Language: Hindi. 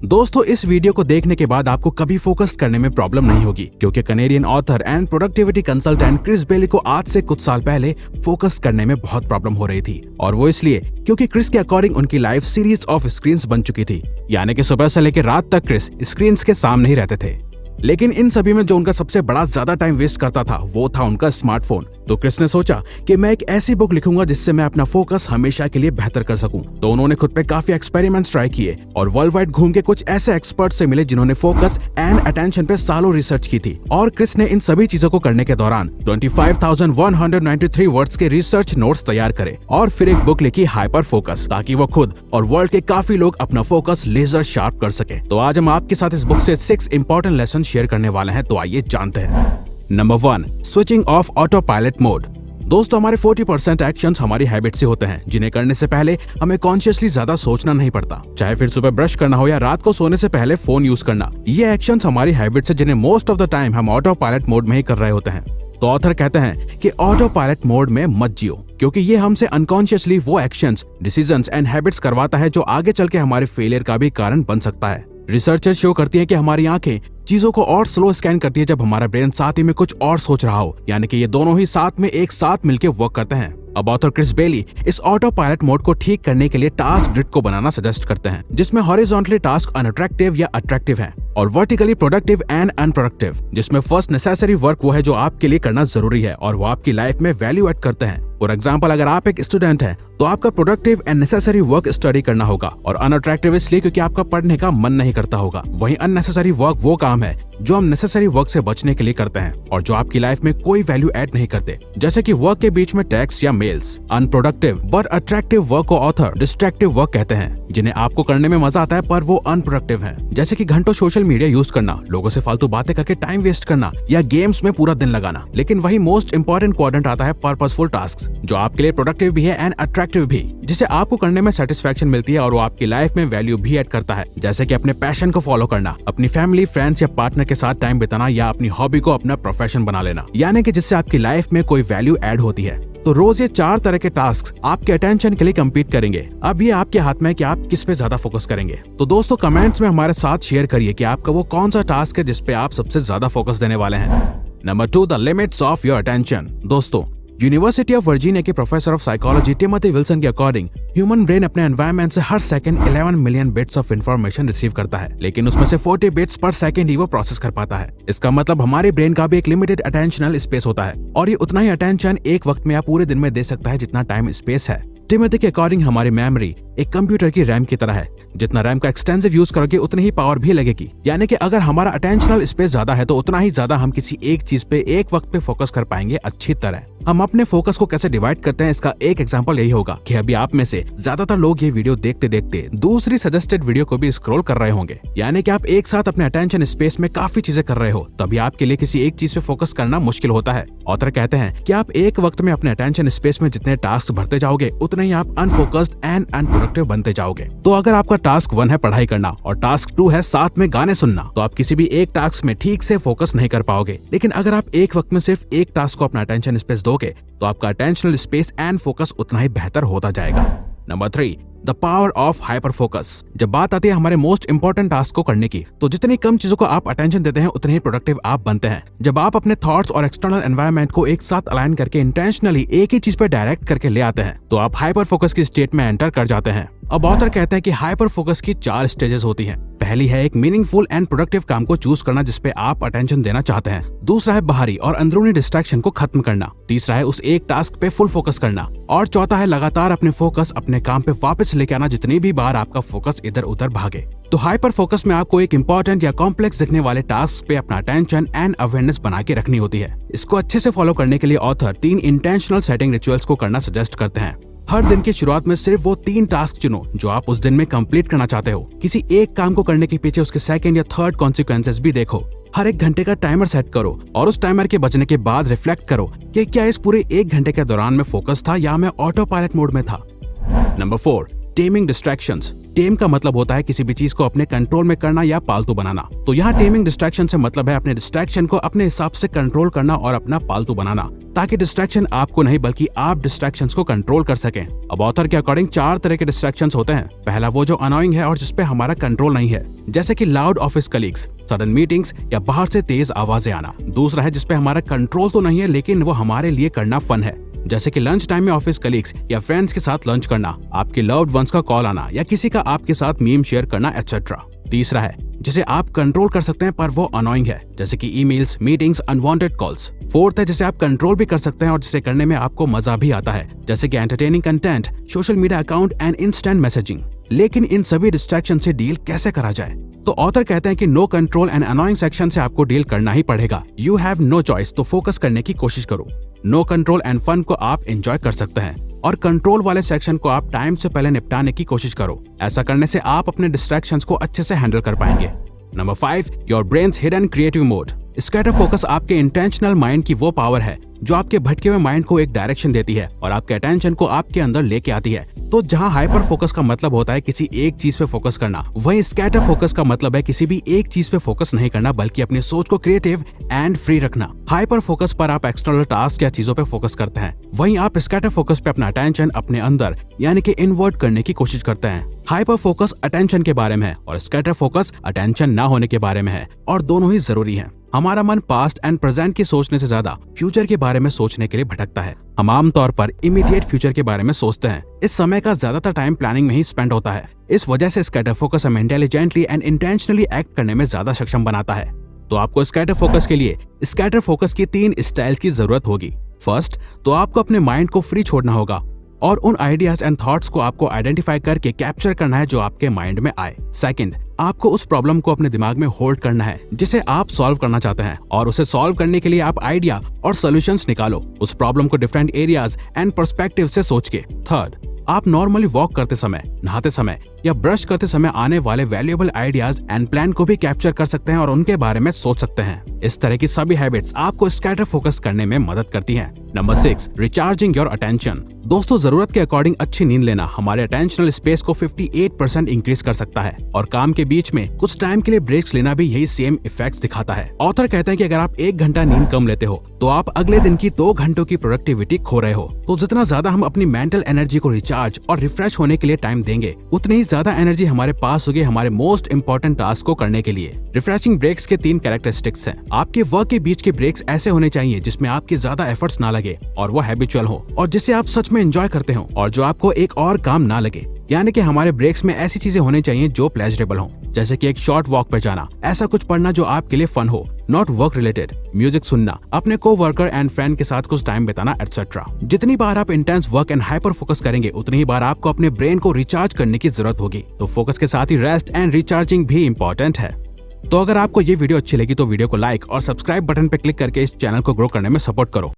दोस्तों, इस वीडियो को देखने के बाद आपको कभी फोकस करने में प्रॉब्लम नहीं होगी, क्योंकि Canadian author and productivity consultant Chris Bailey को आज से कुछ साल पहले फोकस करने में बहुत प्रॉब्लम हो रही थी। और वो इसलिए क्योंकि क्रिस के अकॉर्डिंग उनकी लाइफ सीरीज ऑफ स्क्रीन्स बन चुकी थी, यानी कि सुबह से लेकर रात तक क्रिस स्क्रीन्स के सामने ही रहते थे। लेकिन इन सभी में जो उनका सबसे बड़ा ज्यादा टाइम वेस्ट करता था वो था उनका स्मार्टफोन। तो क्रिस ने सोचा कि मैं एक ऐसी बुक लिखूंगा जिससे मैं अपना फोकस हमेशा के लिए बेहतर कर सकूं। तो उन्होंने खुद पे काफी एक्सपेरिमेंट्स ट्राई किए और वर्ल्ड वाइड घूम के कुछ ऐसे एक्सपर्ट से मिले जिन्होंने फोकस एंड अटेंशन पे सालों रिसर्च की थी। और क्रिस ने इन सभी चीजों को करने के दौरान 25,193 वर्ड्स के रिसर्च नोट्स तैयार करे और फिर एक बुक लिखी हाइपर फोकस, ताकि वो खुद और वर्ल्ड के काफी लोग अपना फोकस लेजर शार्प कर सके। तो आज हम आपके साथ इस बुक से 6 इंपॉर्टेंट लेसन शेयर करने वाले हैं। तो आइए जानते हैं। Number 1, switching off auto pilot mode. दोस्तों, हमारे 40% एक्शंस हमारी हैबिट से होते हैं, जिन्हें करने से पहले हमें कॉन्शियसली ज्यादा सोचना नहीं पड़ता। चाहे फिर सुबह ब्रश करना हो या रात को सोने से पहले फोन यूज करना, ये एक्शंस हमारी हैबिट से जिन्हें मोस्ट ऑफ द टाइम हम ऑटो पायलट मोड में ही कर रहे होते हैं। तो ऑथर कहते हैं कि ऑटो पायलट मोड में मत जियो, क्योंकि ये हमसे अनकॉन्शियसली वो एक्शंस, डिसीजंस एंड हैबिट्स करवाता है जो आगे चल के हमारे फेलियर का भी कारण बन सकता है। रिसर्चर्स शो करती हैं कि हमारी आंखें चीजों को और स्लो स्कैन करती है जब हमारा ब्रेन साथ ही में कुछ और सोच रहा हो, यानी कि ये दोनों ही साथ में एक साथ मिलकर वर्क करते हैं। अब ऑथर क्रिस बेली इस ऑटो पायलट मोड को ठीक करने के लिए टास्क ग्रिड को बनाना सजेस्ट करते हैं, जिसमें हॉरिजॉन्टली टास्क अनअट्रैक्टिव या अट्रैक्टिव हैं और वर्टिकली प्रोडक्टिव एंड अनप्रोडक्टिव, जिसमें फर्स्ट नेसेसरी वर्क वो है जो आपके लिए करना जरूरी है और वो आपकी लाइफ में वैल्यू ऐड करते हैं। फॉर एग्जाम्पल, अगर आप एक स्टूडेंट हैं तो आपका productive and necessary work study करना होगा, और अनअट्रैक्टिव इसलिए क्योंकि आपका पढ़ने का मन नहीं करता होगा। वहीं अननेसेसरी वर्क वो काम है जो हम नेसेसरी वर्क से बचने के लिए करते हैं और जो आपकी लाइफ में कोई वैल्यू ऐड नहीं करते, जैसे कि वर्क के बीच में टेक्स्ट या mails. Unproductive but attractive work को ऑथर डिस्ट्रैक्टिव वर्क कहते हैं, जिन्हें आपको करने में मजा आता है पर वो अनप्रोडक्टिव है, जैसे कि घंटों सोशल मीडिया यूज करना, लोगों से फालतू बातें करके टाइम वेस्ट करना या गेम्स में पूरा दिन लगाना। लेकिन वही मोस्ट इंपॉर्टेंट क्वाड्रेंट आता है पर्पसफुल टास्क, जो आपके लिए प्रोडक्टिव भी है एंड अट्रैक्टिव भी, जिसे आपको करने में सेटिस्फैक्शन मिलती है और वो आपकी लाइफ में वैल्यू भी ऐड करता है, जैसे कि अपने पैशन को फॉलो करना, अपनी फैमिली, फ्रेंड्स या पार्टनर के साथ टाइम बिताना या अपनी हॉबी को अपना प्रोफेशन बना लेना, यानी कि जिससे आपकी लाइफ में कोई वैल्यू ऐड होती है। तो रोज ये 4 तरह के टास्क आपके अटेंशन के लिए कम्पीट करेंगे। अब ये आपके हाथ में है कि आप किस पे ज्यादा फोकस करेंगे। तो दोस्तों, कमेंट्स में हमारे साथ शेयर करिए कि आपका वो कौन सा टास्क है जिसपे आप सबसे ज्यादा फोकस देने वाले हैं। Number 2, the limits of your attention. दोस्तों, यूनिवर्सिटी ऑफ वर्जीनिया के professor of psychology Timothy Wilson के अकॉर्डिंग ह्यूमन ब्रेन अपने एनवायरनमेंट से हर second 11 million bits of information receive करता है, लेकिन उसमें से 40 बिट्स पर सेकंड ही वो प्रोसेस कर पाता है। इसका मतलब हमारे ब्रेन का भी एक लिमिटेड अटेंशनल स्पेस होता है, और ये उतना ही अटेंशन एक वक्त में या पूरे दिन में दे सकता है जितना टाइम स्पेस है। टिमोथी के अकॉर्डिंग हमारी मेमोरी एक कंप्यूटर की रैम की तरह है, जितना रैम का एक्सटेंसिव यूज करोगे उतनी ही पावर भी लगेगी, यानी कि अगर हमारा अटेंशनल स्पेस ज्यादा है तो उतना ही ज्यादा हम किसी एक चीज पे एक वक्त पे फोकस कर पाएंगे अच्छी तरह। हम अपने फोकस को कैसे डिवाइड करते हैं, इसका एक एग्जांपल यही होगा कि अभी आप में से ज्यादातर लोग ये वीडियो देखते देखते दूसरी सजेस्टेड वीडियो को भी स्क्रॉल कर रहे होंगे, यानी कि आप एक साथ अपने अटेंशन स्पेस में काफी चीजें कर रहे हो, तभी आपके लिए किसी एक चीज पे फोकस करना मुश्किल होता है। ऑथर कहते हैं कि आप एक वक्त में अपने अटेंशन स्पेस में जितने टास्क भरते जाओगे उतने ही आप अनफोकस्ड एंड अनप्रोडक्टिव बनते जाओगे। तो अगर आपका टास्क 1 है पढ़ाई करना और टास्क 2 है साथ में गाने सुनना, तो आप किसी भी एक टास्क में ठीक से फोकस नहीं कर पाओगे। लेकिन अगर आप एक वक्त में सिर्फ एक टास्क को अपना अटेंशन स्पेस दोगे तो आपका अटेंशनल स्पेस एंड फोकस उतना ही बेहतर होता जाएगा। Number 3, the power of hyper focus. जब बात आती है हमारे मोस्ट इंपॉर्टेंट टास्क को करने की, तो जितनी कम चीजों को आप अटेंशन देते हैं उतने ही प्रोडक्टिव आप बनते हैं। जब आप अपने थॉट्स और एक्सटर्नल एनवायरनमेंट को एक साथ अलाइन करके इंटेंशनली एक ही चीज पर डायरेक्ट करके ले आते हैं, तो आप हाइपर फोकस की स्टेट में एंटर कर जाते हैं। अब ऑथर कहते हैं कि हाइपर फोकस की 4 स्टेजेस होती हैं। पहली है एक मीनिंगफुल एंड प्रोडक्टिव काम को चूज करना जिसपे आप अटेंशन देना चाहते हैं। दूसरा है बाहरी और अंदरूनी डिस्ट्रैक्शन को खत्म करना। तीसरा है उस एक टास्क पे फुल फोकस करना, और चौथा है लगातार अपने फोकस अपने काम पे वापस लेके आना जितनी भी बार आपका फोकस इधर उधर भागे। तो हाइपर फोकस में आपको एक इंपॉर्टेंट या कॉम्प्लेक्स दिखने वाले टास्क पे अपना अटेंशन एंड अवेयरनेस बना के रखनी होती है। इसको अच्छे से फॉलो करने के लिए ऑथर 3 इंटेंशनल सेटिंग रिचुअल्स को करना सजेस्ट करते हैं। हर दिन की शुरुआत में सिर्फ वो 3 टास्क चुनो जो आप उस दिन में कंप्लीट करना चाहते हो। किसी एक काम को करने के पीछे उसके सेकंड या थर्ड कॉन्सिक्वेंसेस भी देखो। हर 1 घंटे का टाइमर सेट करो और उस टाइमर के बजने के बाद रिफ्लेक्ट करो कि क्या इस पूरे 1 घंटे के दौरान मैं फोकस था या मैं ऑटो पायलट मोड में था। Number 4, taming distractions. टेम का मतलब होता है किसी भी चीज को अपने कंट्रोल में करना या पालतू बनाना। तो यहाँ टेमिंग डिस्ट्रैक्शन से मतलब है अपने डिस्ट्रैक्शन को अपने हिसाब से कंट्रोल करना और अपना पालतू बनाना, ताकि डिस्ट्रैक्शन आपको नहीं बल्कि आप डिस्ट्रैक्शंस को कंट्रोल कर सकें। अब ऑथर के अकॉर्डिंग 4 तरह के डिस्ट्रैक्शंस होते हैं। पहला वो जो अनोइंग है और जिसपे हमारा कंट्रोल नहीं है, जैसे कि loud office colleagues, sudden meetings या बाहर से तेज आवाजें आना। दूसरा है जिसपे हमारा कंट्रोल तो नहीं है लेकिन वो हमारे लिए करना फन है, जैसे कि लंच टाइम में ऑफिस कलीग्स या फ्रेंड्स के साथ लंच करना, आपके लव्ड वंस का कॉल आना या किसी का आपके साथ मीम शेयर करना एटसेट्रा। तीसरा है जिसे आप कंट्रोल कर सकते हैं पर वो अनोइंग है, जैसे कि emails, meetings, unwanted calls. Fourth है जिसे आप कंट्रोल भी कर सकते हैं और जिसे करने में आपको मजा भी आता है, जैसे कि entertaining content, social media account and instant messaging. लेकिन इन सभी डिस्ट्रैक्शन से डील कैसे करा जाए? तो ऑथर कहते हैं कि no control and annoying section से आपको डील करना ही पड़ेगा। यू हैव नो चॉइस, तो फोकस करने की कोशिश करो। नो कंट्रोल एंड फन को आप एंजॉय कर सकते हैं और कंट्रोल वाले सेक्शन को आप टाइम से पहले निपटाने की कोशिश करो। ऐसा करने से आप अपने डिस्ट्रैक्शंस को अच्छे से हैंडल कर पाएंगे। Number 5, your brains hidden creative mode. Scatter focus आपके इंटेंशनल माइंड की वो पावर है जो आपके भटके हुए माइंड को एक डायरेक्शन देती है और आपके अटेंशन को आपके अंदर लेके आती है। तो जहां हाइपर फोकस का मतलब होता है किसी एक चीज पे फोकस करना, वहीं स्कैटर फोकस का मतलब है किसी भी एक चीज पे फोकस नहीं करना बल्कि अपनी सोच को क्रिएटिव एंड फ्री रखना। हाइपर फोकस पर आप एक्सटर्नल टास्क या चीजों पे फोकस करते हैं, वहीं आप स्कैटर फोकस पे अपना अटेंशन अपने अंदर यानी कि इनवर्ट करने की कोशिश करते हैं। हाइपर फोकस अटेंशन के बारे में है और स्कैटर फोकस अटेंशन ना होने के बारे में है, और दोनों ही जरूरी हैं। हमारा मन पास्ट एंड प्रेजेंट की सोचने से ज्यादा फ्यूचर के बारे में सोचने के लिए भटकता है। हम आमतौर पर इमीडिएट फ्यूचर के बारे में सोचते हैं। इस समय का ज्यादातर टाइम प्लानिंग में ही स्पेंड होता है। इस वजह से स्कैटर फोकस हमें इंटेलिजेंटली एंड इंटेंशनली एक्ट करने में ज्यादा सक्षम बनाता है। तो आपको स्कैटर फोकस के लिए स्कैटर फोकस की 3 स्टाइल्स की जरूरत होगी। फर्स्ट, तो आपको अपने माइंड को फ्री छोड़ना होगा और उन आइडियाज एंड थॉट्स को आपको आइडेंटिफाई करके कैप्चर करना है जो आपके माइंड में आए। सेकंड, आपको उस प्रॉब्लम को अपने दिमाग में होल्ड करना है जिसे आप सॉल्व करना चाहते हैं, और उसे सॉल्व करने के लिए आप आइडिया और सॉल्यूशंस निकालो उस प्रॉब्लम को डिफरेंट एरियाज एंड पर्सपेक्टिव से सोच के। थर्ड, आप नॉर्मली वॉक करते समय, नहाते समय या ब्रश करते समय आने वाले वैल्यूएबल आइडियाज एंड प्लान को भी कैप्चर कर सकते हैं और उनके बारे में सोच सकते हैं। इस तरह की सभी हैबिट्स आपको स्कैटर फोकस करने में मदद करती हैं। Number 6, recharging your attention. दोस्तों, जरूरत के अकॉर्डिंग अच्छी नींद लेना हमारे अटेंशनल स्पेस को 58% इंक्रीज कर सकता है, और काम के बीच में कुछ टाइम के लिए ब्रेक्स लेना भी यही सेम इफेक्ट्स दिखाता है। ऑथर कहते हैं कि अगर आप 1 घंटा नींद कम लेते हो तो आप अगले दिन की 2 घंटों की प्रोडक्टिविटी खो रहे हो। तो जितना ज्यादा हम अपनी मेंटल एनर्जी को रिचार्ज और रिफ्रेश होने के लिए टाइम देंगे, उतनी ही ज्यादा एनर्जी हमारे पास होगी हमारे मोस्ट इंपॉर्टेंट टास्क को करने के लिए। रिफ्रेशिंग ब्रेक्स के 3 कैरेक्टरिस्टिक्स हैं। आपके वर्क के बीच के ब्रेक्स ऐसे होने चाहिए जिसमें आपके ज्यादा एफर्ट्स ना लगे और वो हैबिचुअल हो और जिसे आप सच में एंजॉय करते हो और जो आपको एक और काम ना लगे। यानी कि हमारे ब्रेक्स में ऐसी चीजें होनी चाहिए जो प्लेजरेबल हो, जैसे कि एक शॉर्ट वॉक पे जाना, ऐसा कुछ पढ़ना जो आपके लिए फन हो, नॉट वर्क रिलेटेड, म्यूजिक सुनना, अपने को-वर्कर एंड फ्रेंड के साथ कुछ टाइम बिताना एटसेट्रा। जितनी बार आप intense work and hyper focus करेंगे उतनी ही बार आपको अपने ब्रेन को रिचार्ज करने की जरूरत होगी। तो फोकस के साथ ही रेस्ट एंड रिचार्जिंग भी इंपॉर्टेंट है। तो अगर आपको ये वीडियो अच्छी लगी तो वीडियो को लाइक और सब्सक्राइब बटन पे क्लिक करके इस चैनल को ग्रो करने में सपोर्ट करो।